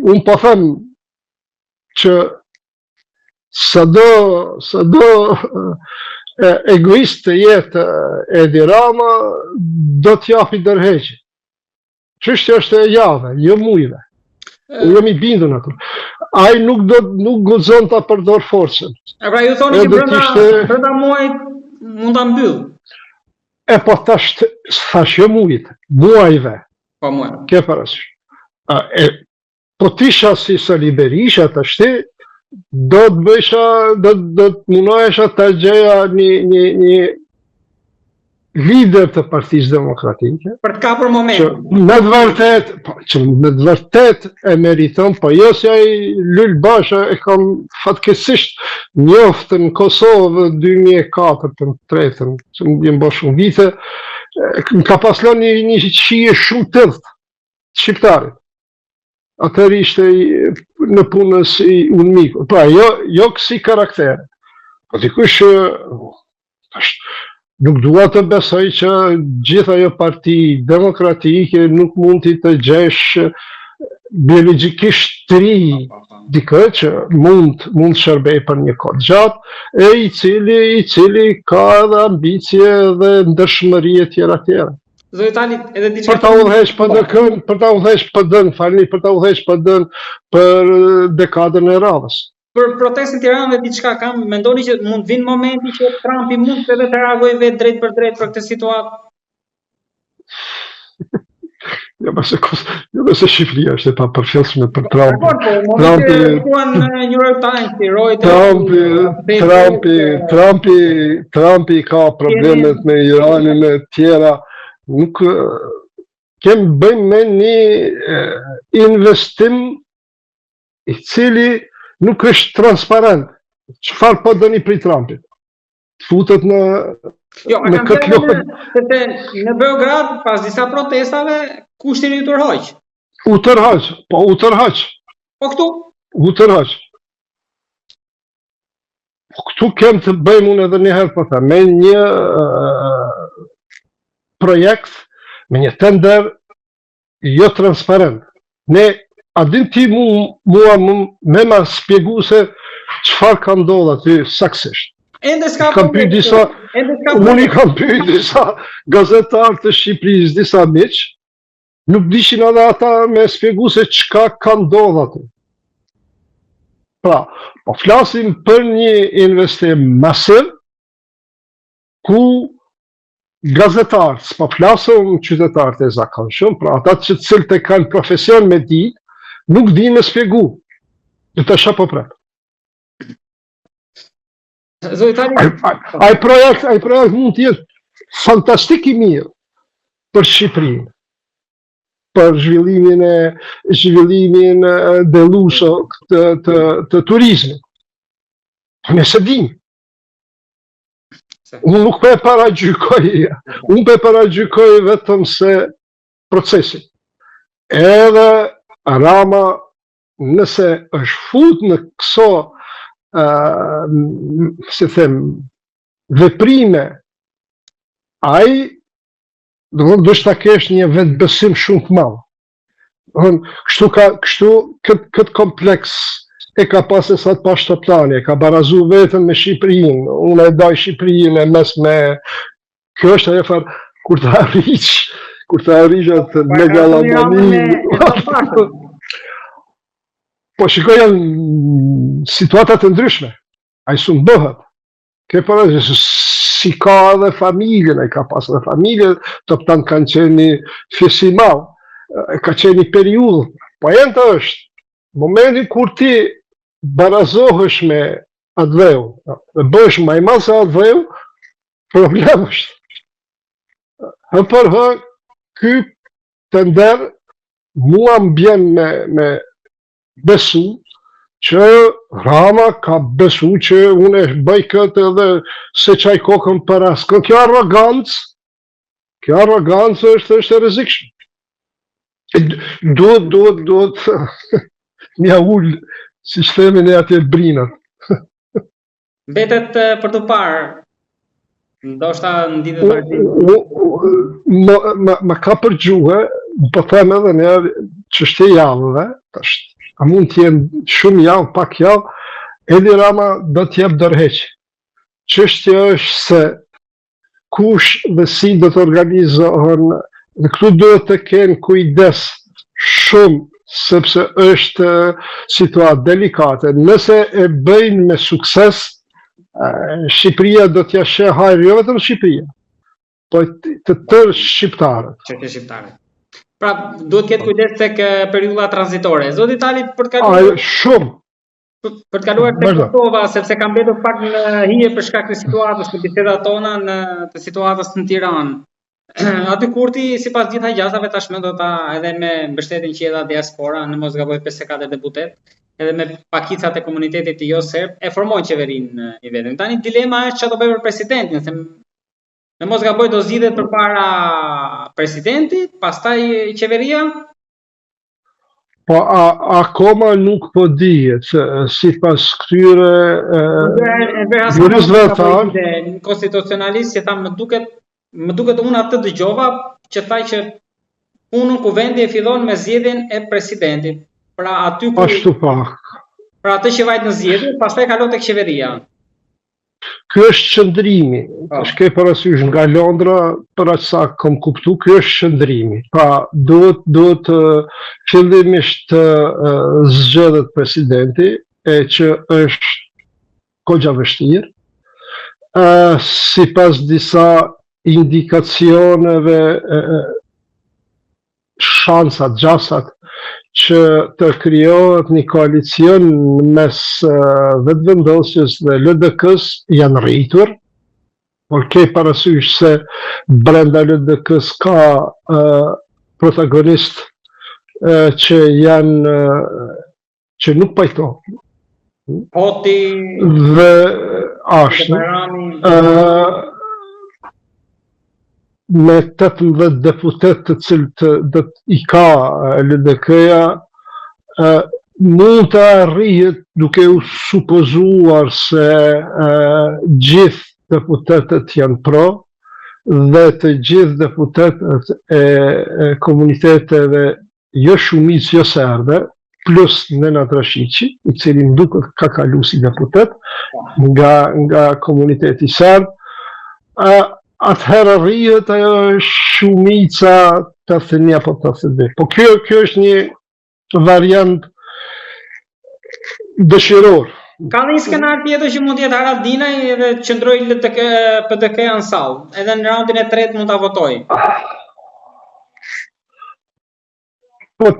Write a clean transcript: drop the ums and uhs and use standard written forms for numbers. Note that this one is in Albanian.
unë po them që sado egoist të jetë Edi Rama, do t'japi dërheqje. Çështja është e jave, jo mujve. Unë jam I bindur atë. Ai nuk guxon ta përdor forcën. Pra ju thoni që brenda muajit mund ta mbyll. Po thash jo muajve. Po muaj. Ke parasysh. Po tisha si Sali Berisha tashti, do të bëjsha, do të munohesha ta gjeja një lider të Partisë Demokratike. Për të kapur momentin. Që në të vërtet e meriton, po jo si ai Lul Basha e kam fatkeqësisht njoftë në Kosovë 2004-2003, që më vjen bërë shumë vite, më ka paslon një shije shumë tëllët shqiptarit. Atëherë ishte në punës I unë miku. Pra, jo kësi karaktere. Po dikush nuk dua të besoj që gjitha ajo parti demokratike nuk mund të gjesh biologjikisht të ri dikë që mund shërbej për një kohë gjatë, I cili ka edhe ambicie dhe ndërshmëri e tjera. Zotali, edhe diçka për ta udhëheq PD-n, për ta udhëheq PD-n për dekadën e radhës. Për protestën Tiranë dhe diçka kam, mendoni që mund vinë momenti që Trumpi mund edhe të reagojë vetë drejt për këtë situatë? Jo, se Shqipëria është e papërfillshme për Trumpi. New York Times, Trumpi ka problemet me Iranin e tjera. Nuk bëjmë me një investim I cili nuk është transparent. Çfarë po dëni prej Trumpit? Futet në këtë lojë. Në Beograd, pas disa protestave, kushtin I tërhoq. U tërhoq. Po këtu? U tërhoq. Po këtu kem të bëjmë unë edhe një herë po them, me një projekt, me një tender jo transparent. A din ti mua me ma spjegu se çfarë ka ndodhur aty saksisht. Unë I kam pyet disa gazetarë të Shqipërisë, disa miq, nuk dishin edhe ata me spjegu se çka ka ndodhur aty. Pra, po flasim për një investim masiv ku gazetarët, s'po flasim qytetarët e zakonshëm, pra ata që cilët e kanë profesion me ditë, nuk di me spjegu. Dhe të shapo prep. Ai projekt mund të jetë fantastik I mirë për Shqipërinë, për zhvillimin delushok të turizmit. Nëse dim. Unë nuk pe paragjykoj vetëm se procesi. Edhe Rama, nëse është fut në këso, si them, veprime, ai do të kesh një vetbesim shumë të madh. Kështu këtë kompleks e ka pasë sa të pashtoplani, e ka barazu vetën me Shqipërinë, unë e daj Shqipërinë e mes me, kjo është ajo farë, kur të arrish atë megalomani. Po shikoj janë situatat e ndryshme, a I sun bëhet, ke përë, si ka edhe familjen, a I ka pas edhe familjen, të pëtanë kanë qeni fesimal, ka qeni periudhë, po jenë të është, momentin kur ti barazohësh me atë dhe bësh më I madh se atë problem është. Hë ky tender mua m'bjen me besu që Rama ka besu që unë e bëj këtë edhe se qaj kokën për asë. Kjo arrogancë është e rrezikshme. Duhet mja ullë si shthemin e atje brinat. Betet për të parë, ndoshta në ditët më ka përgjuhe, po them edhe një çështje javëve, a mund të jenë shumë javë, pak javë, Edi Rama do të jep dorëheqje. Çështja është se kush dhe si do të organizohen, dhe këtu duhet të kenë kujdes shumë, sepse është situatë delikate. Nëse e bëjnë me sukses, Shqipëria do t'ja sheh hajër, jo vetëm Shqipëria, po të tërë shqiptarët. Çështje shqiptare. Pra, duhet ketë kujdes tek periudha tranzitore. Zoti Tali, për të kaluar Shumë. Për të kaluar tek Kosova, sepse kam mbetur pak në hije për shkak të situatës, në bisedat tona të situatës në Tiranë. Aty Kurti, sipas gjitha gjasave tashmë do ta edhe me mbështetjen që dha diaspora, në mos gaboj 54 deputet, edhe me pakicat e komunitetit të jo serb, e formojnë qeverinë i vetëm. Tani dilema është çfarë do bëj për presidentin, se në mos gaboj do zgjidhet përpara presidentit, pastaj qeveria. Po akoma nuk po dihet, sipas këtyre juristëve tanë, konstitucionalistë që tha më duket unë atë dëgjova që thaj që punën kuvendi e fillon me zgjedhjen e presidentit. Pra aty ku ashtu pak. Pra atë që vajt në zgjedhje, pastaj kalon tek qeveria. Ky është qëndrimi. Tash ke parasysh nga Londra, për aq sa kam kuptu, ky është qëndrimi. Pra duhet fillimisht të zgjedhet presidenti, e që është goxha vështirë. Sipas disa indikacioneve, shansat, gjasat që të krijohet një koalicion mes vetëvendosjes dhe LDK-s janë rritur, por ke parasysh se brenda LDK-s ka protagonist që janë që nuk pajtohen. Hoti Dhe ashtu me 18 deputet të cilët do i ka LDK-ja, mund të arrihet duke u supozuar se gjithë deputetët janë pro dhe të gjithë deputetët e komuniteteve jo shumicë jo serbe, plus Nenad Rashiqi, i cili më duket ka kalu si deputet nga komuniteti serb, atëherë rrihet ajo shumica 81 apo 82. Po kjo është një variant dëshiror. Ka një skenar tjetër që mund të jetë Haradinaj edhe qëndroj PDK në sallë, edhe në raundin e tretë mund ta votoj. Po